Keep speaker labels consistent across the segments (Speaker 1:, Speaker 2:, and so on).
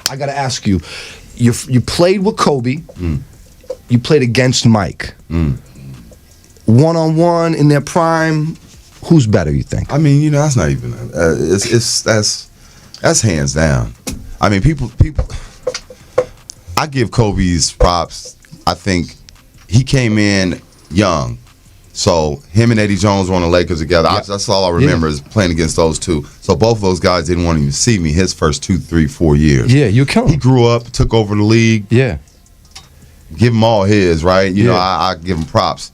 Speaker 1: I got to ask you, you played with Kobe. You played against Mike. One-on-one in their prime, who's better, you think?
Speaker 2: I mean, you know, that's not even that's hands down. I mean, people I give Kobe's props. I think he came in young. So him and Eddie Jones were on the Lakers together.
Speaker 1: Yep.
Speaker 2: That's all I remember is playing against those two. So both of those guys didn't want to even see me his first 2, 3, 4 years.
Speaker 1: Yeah, you killed him.
Speaker 2: He grew up, took over the league.
Speaker 1: Yeah.
Speaker 2: Give him all his, right? You know, I give him props.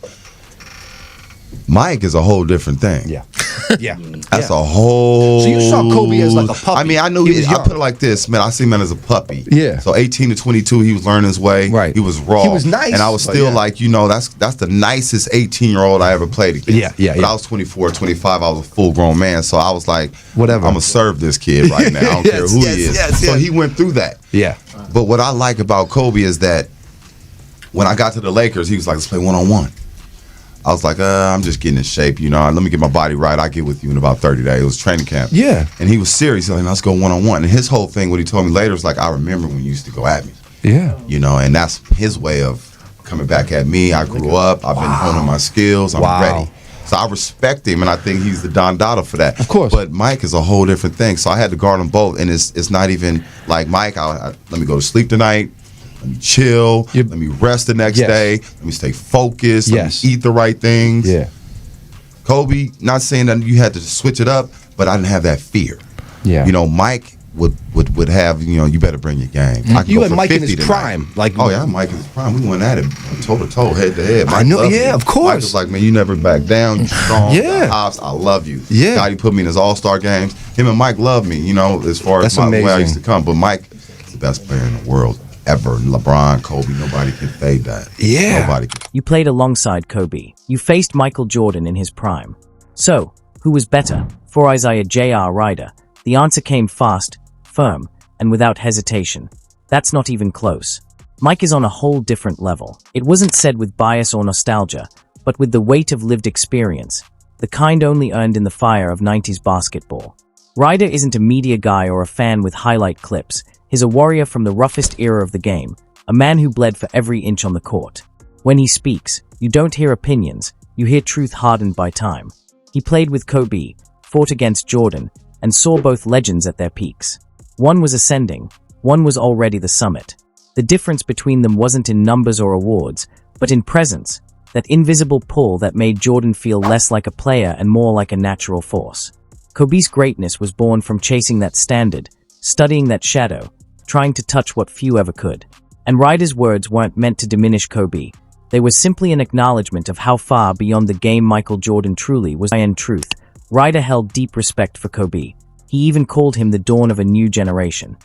Speaker 2: Mike is a whole different thing.
Speaker 1: Yeah. Yeah.
Speaker 2: That's a whole...
Speaker 1: So you saw Kobe as like a puppy.
Speaker 2: I mean, I knew I put it like this, man. I see him as a puppy.
Speaker 1: Yeah.
Speaker 2: So 18 to 22, he was learning his way.
Speaker 1: Right.
Speaker 2: He was raw.
Speaker 1: He was nice.
Speaker 2: And I was still like, you know, that's the nicest 18-year-old I ever played against.
Speaker 1: Yeah.
Speaker 2: But I was 24, 25. I was a full-grown man. So I was like,
Speaker 1: whatever.
Speaker 2: I'm going to serve this kid right now. I don't care who he is. So he went through that.
Speaker 1: Yeah.
Speaker 2: But what I like about Kobe is that when I got to the Lakers, he was like, let's play one-on-one. I was like, I'm just getting in shape, you know. Let me get my body right. I'll get with you in about 30 days. It was training camp.
Speaker 1: Yeah.
Speaker 2: And he was serious. He's like, let's go one-on-one. And his whole thing, what he told me later, was like, I remember when you used to go at me.
Speaker 1: Yeah.
Speaker 2: You know, and that's his way of coming back at me. I grew up. I've been honing my skills. I'm ready. So I respect him, and I think he's the Don Dada for that.
Speaker 1: Of course.
Speaker 2: But Mike is a whole different thing. So I had to guard them both. And it's not even like, Mike, let me go to sleep tonight. Let me chill. Let me rest the next day. Let me stay focused. Let me eat the right things.
Speaker 1: Yeah.
Speaker 2: Kobe, not saying that you had to switch it up, but I didn't have that fear.
Speaker 1: Yeah.
Speaker 2: You know, Mike would have, you know, you better bring your game. I can
Speaker 1: You
Speaker 2: go
Speaker 1: had
Speaker 2: for
Speaker 1: Mike in
Speaker 2: 50
Speaker 1: his
Speaker 2: tonight.
Speaker 1: prime. Like,
Speaker 2: oh, yeah, Mike in his prime. We went at it toe to toe, head to head.
Speaker 1: I know,
Speaker 2: loved me.
Speaker 1: of course.
Speaker 2: Mike was like, man, you never back down. You're strong.
Speaker 1: Yeah.
Speaker 2: Hops, I love you.
Speaker 1: Yeah.
Speaker 2: God, he put me in his all-star games. Him and Mike loved me, you know, as far as where I used to come. But Mike is the best player in the world ever. LeBron, Kobe, nobody can fade that.
Speaker 1: Yeah.
Speaker 2: Nobody can.
Speaker 3: You played alongside Kobe. You faced Michael Jordan in his prime. So, who was better? For Isaiah J.R. Ryder, the answer came fast, firm, and without hesitation. That's not even close. Mike is on a whole different level. It wasn't said with bias or nostalgia, but with the weight of lived experience, the kind only earned in the fire of 90s basketball. Ryder isn't a media guy or a fan with highlight clips. He's a warrior from the roughest era of the game, a man who bled for every inch on the court. When he speaks, you don't hear opinions, you hear truth hardened by time. He played with Kobe, fought against Jordan, and saw both legends at their peaks. One was ascending, one was already the summit. The difference between them wasn't in numbers or awards, but in presence, that invisible pull that made Jordan feel less like a player and more like a natural force. Kobe's greatness was born from chasing that standard, studying that shadow, trying to touch what few ever could. And Ryder's words weren't meant to diminish Kobe. They were simply an acknowledgement of how far beyond the game Michael Jordan truly was. In truth, Ryder held deep respect for Kobe. He even called him the dawn of a new generation.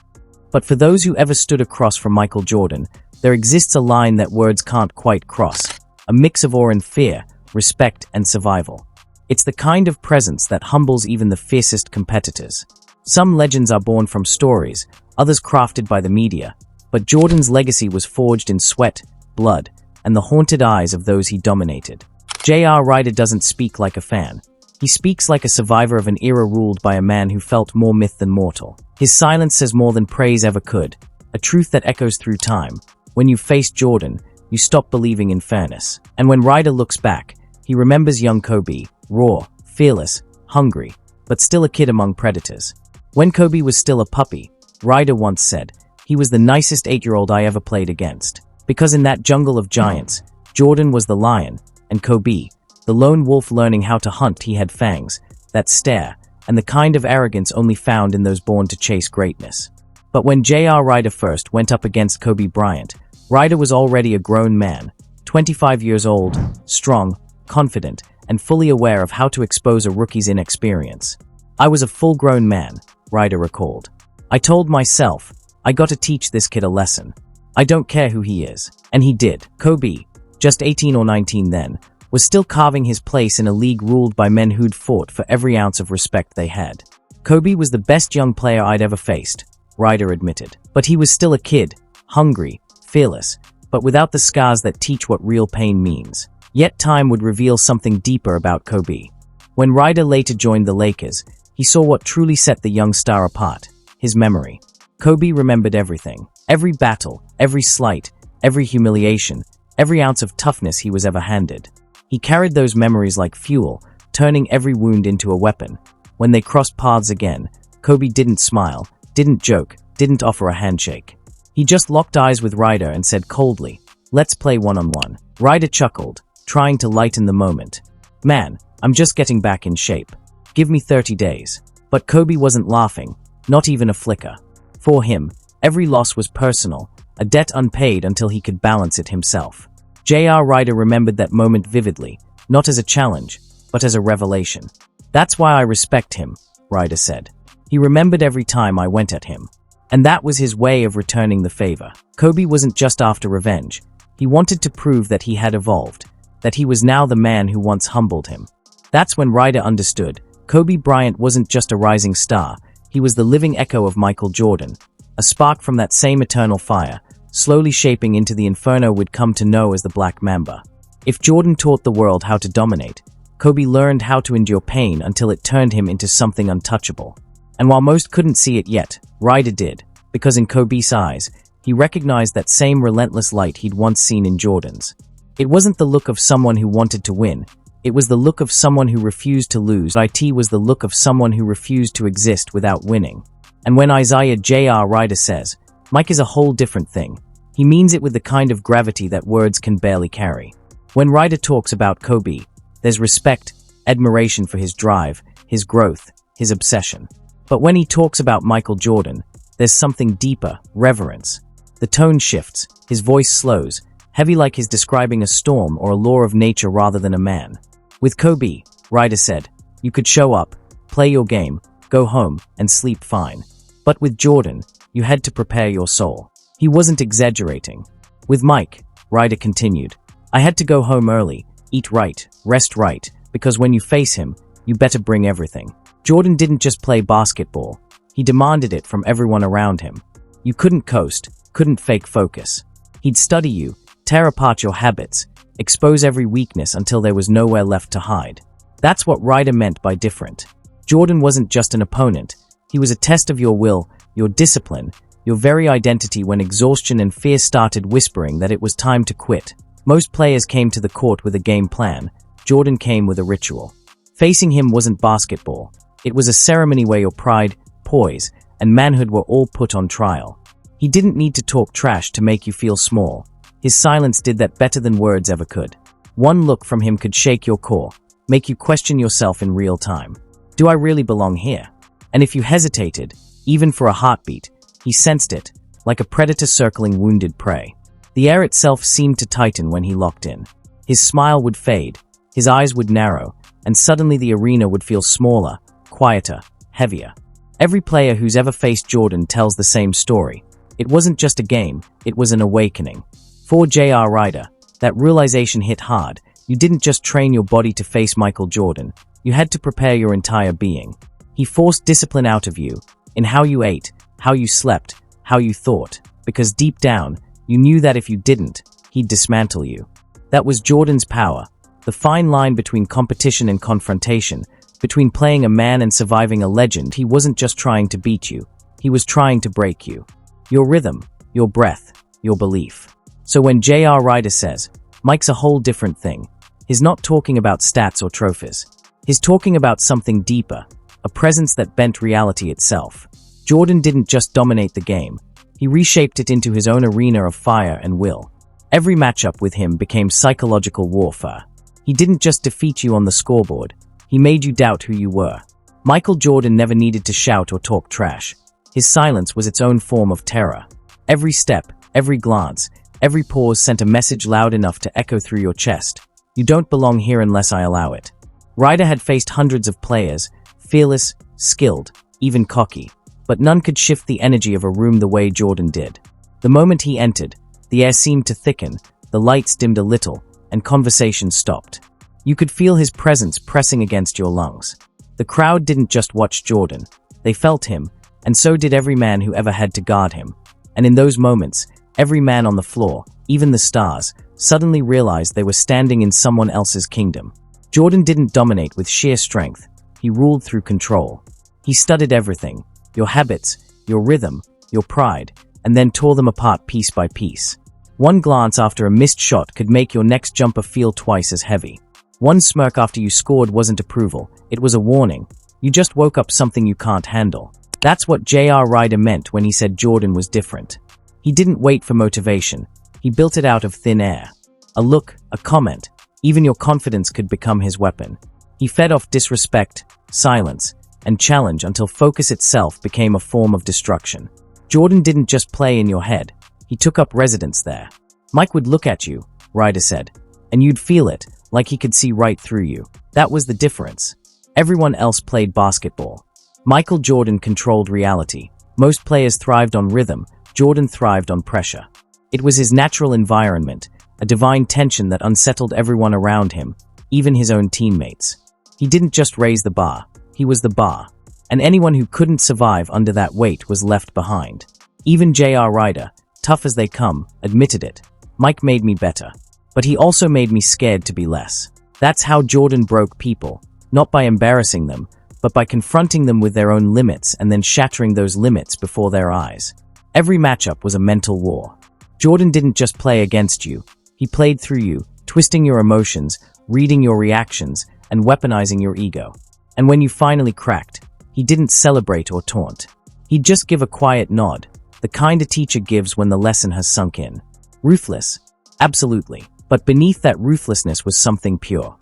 Speaker 3: But for those who ever stood across from Michael Jordan, there exists a line that words can't quite cross. A mix of awe and fear, respect and survival. It's the kind of presence that humbles even the fiercest competitors. Some legends are born from stories, others crafted by the media, but Jordan's legacy was forged in sweat, blood, and the haunted eyes of those he dominated. J.R. Ryder doesn't speak like a fan. He speaks like a survivor of an era ruled by a man who felt more myth than mortal. His silence says more than praise ever could, a truth that echoes through time. When you face Jordan, you stop believing in fairness. And when Ryder looks back, he remembers young Kobe, raw, fearless, hungry, but still a kid among predators. When Kobe was still a puppy, Ryder once said, he was the nicest 8-year-old I ever played against. Because in that jungle of giants, Jordan was the lion, and Kobe, the lone wolf learning how to hunt. He had fangs, that stare, and the kind of arrogance only found in those born to chase greatness. But when J.R. Ryder first went up against Kobe Bryant, Ryder was already a grown man, 25 years old, strong, confident, and fully aware of how to expose a rookie's inexperience. I was a full-grown man, Ryder recalled. I told myself, I got to teach this kid a lesson. I don't care who he is. And he did. Kobe, just 18 or 19 then, was still carving his place in a league ruled by men who'd fought for every ounce of respect they had. Kobe was the best young player I'd ever faced, Ryder admitted. But he was still a kid, hungry, fearless, but without the scars that teach what real pain means. Yet time would reveal something deeper about Kobe. When Ryder later joined the Lakers, he saw what truly set the young star apart, his memory. Kobe remembered everything. Every battle, every slight, every humiliation, every ounce of toughness he was ever handed. He carried those memories like fuel, turning every wound into a weapon. When they crossed paths again, Kobe didn't smile, didn't joke, didn't offer a handshake. He just locked eyes with Ryder and said coldly, "Let's play one-on-one." Ryder chuckled, trying to lighten the moment. "Man, I'm just getting back in shape. Give me 30 days. But Kobe wasn't laughing, not even a flicker. For him, every loss was personal, a debt unpaid until he could balance it himself. J.R. Ryder remembered that moment vividly, not as a challenge, but as a revelation. "That's why I respect him," Ryder said. "He remembered every time I went at him. And that was his way of returning the favor." Kobe wasn't just after revenge. He wanted to prove that he had evolved, that he was now the man who once humbled him. That's when Ryder understood. Kobe Bryant wasn't just a rising star, he was the living echo of Michael Jordan, a spark from that same eternal fire, slowly shaping into the inferno we'd come to know as the Black Mamba. If Jordan taught the world how to dominate, Kobe learned how to endure pain until it turned him into something untouchable. And while most couldn't see it yet, Ryder did, because in Kobe's eyes, he recognized that same relentless light he'd once seen in Jordan's. It wasn't the look of someone who wanted to win, it was the look of someone who refused to lose. It was the look of someone who refused to exist without winning. And when Isaiah J.R. Ryder says, "Mike is a whole different thing," he means it with the kind of gravity that words can barely carry. When Ryder talks about Kobe, there's respect, admiration for his drive, his growth, his obsession. But when he talks about Michael Jordan, there's something deeper, reverence. The tone shifts, his voice slows, heavy like he's describing a storm or a law of nature rather than a man. With Kobe, Ryder said, you could show up, play your game, go home, and sleep fine. But with Jordan, you had to prepare your soul. He wasn't exaggerating. With Mike, Ryder continued, I had to go home early, eat right, rest right, because when you face him, you better bring everything. Jordan didn't just play basketball. He demanded it from everyone around him. You couldn't coast, couldn't fake focus. He'd study you, tear apart your habits, expose every weakness until there was nowhere left to hide. That's what Ryder meant by different. Jordan wasn't just an opponent. He was a test of your will, your discipline, your very identity when exhaustion and fear started whispering that it was time to quit. Most players came to the court with a game plan. Jordan came with a ritual. Facing him wasn't basketball. It was a ceremony where your pride, poise, and manhood were all put on trial. He didn't need to talk trash to make you feel small. His silence did that better than words ever could. One look from him could shake your core, make you question yourself in real time. Do I really belong here? And if you hesitated, even for a heartbeat, he sensed it, like a predator circling wounded prey. The air itself seemed to tighten when he locked in. His smile would fade, his eyes would narrow, and suddenly the arena would feel smaller, quieter, heavier. Every player who's ever faced Jordan tells the same story. It wasn't just a game, it was an awakening. For J.R. Ryder, that realization hit hard. You didn't just train your body to face Michael Jordan, you had to prepare your entire being. He forced discipline out of you, in how you ate, how you slept, how you thought, because deep down, you knew that if you didn't, he'd dismantle you. That was Jordan's power, the fine line between competition and confrontation, between playing a man and surviving a legend. He wasn't just trying to beat you, he was trying to break you. Your rhythm, your breath, your belief. So when J.R. Ryder says, Mike's a whole different thing, he's not talking about stats or trophies. He's talking about something deeper, a presence that bent reality itself. Jordan didn't just dominate the game, he reshaped it into his own arena of fire and will. Every matchup with him became psychological warfare. He didn't just defeat you on the scoreboard, he made you doubt who you were. Michael Jordan never needed to shout or talk trash. His silence was its own form of terror. Every step, every glance, every pause sent a message loud enough to echo through your chest. You don't belong here unless I allow it. Ryder had faced hundreds of players, fearless, skilled, even cocky, but none could shift the energy of a room the way Jordan did. The moment he entered, the air seemed to thicken, the lights dimmed a little, and conversation stopped. You could feel his presence pressing against your lungs. The crowd didn't just watch Jordan, they felt him, and so did every man who ever had to guard him. And in those moments, every man on the floor, even the stars, suddenly realized they were standing in someone else's kingdom. Jordan didn't dominate with sheer strength, he ruled through control. He studied everything, your habits, your rhythm, your pride, and then tore them apart piece by piece. One glance after a missed shot could make your next jumper feel twice as heavy. One smirk after you scored wasn't approval, it was a warning. You just woke up something you can't handle. That's what J.R. Ryder meant when he said Jordan was different. He didn't wait for motivation. He built it out of thin air. A look, a comment, even your confidence could become his weapon. He fed off disrespect, silence, and challenge until focus itself became a form of destruction. Jordan didn't just play in your head. He took up residence there. Mike would look at you, Ryder said, and you'd feel it, like he could see right through you. That was the difference. Everyone else played basketball. Michael Jordan controlled reality. Most players thrived on rhythm. Jordan thrived on pressure. It was his natural environment, a divine tension that unsettled everyone around him, even his own teammates. He didn't just raise the bar, he was the bar, and anyone who couldn't survive under that weight was left behind. Even J.R. Ryder, tough as they come, admitted it. Mike made me better, but he also made me scared to be less. That's how Jordan broke people, not by embarrassing them, but by confronting them with their own limits and then shattering those limits before their eyes. Every matchup was a mental war. Jordan didn't just play against you, he played through you, twisting your emotions, reading your reactions, and weaponizing your ego. And when you finally cracked, he didn't celebrate or taunt. He'd just give a quiet nod, the kind a teacher gives when the lesson has sunk in. Ruthless? Absolutely. But beneath that ruthlessness was something pure.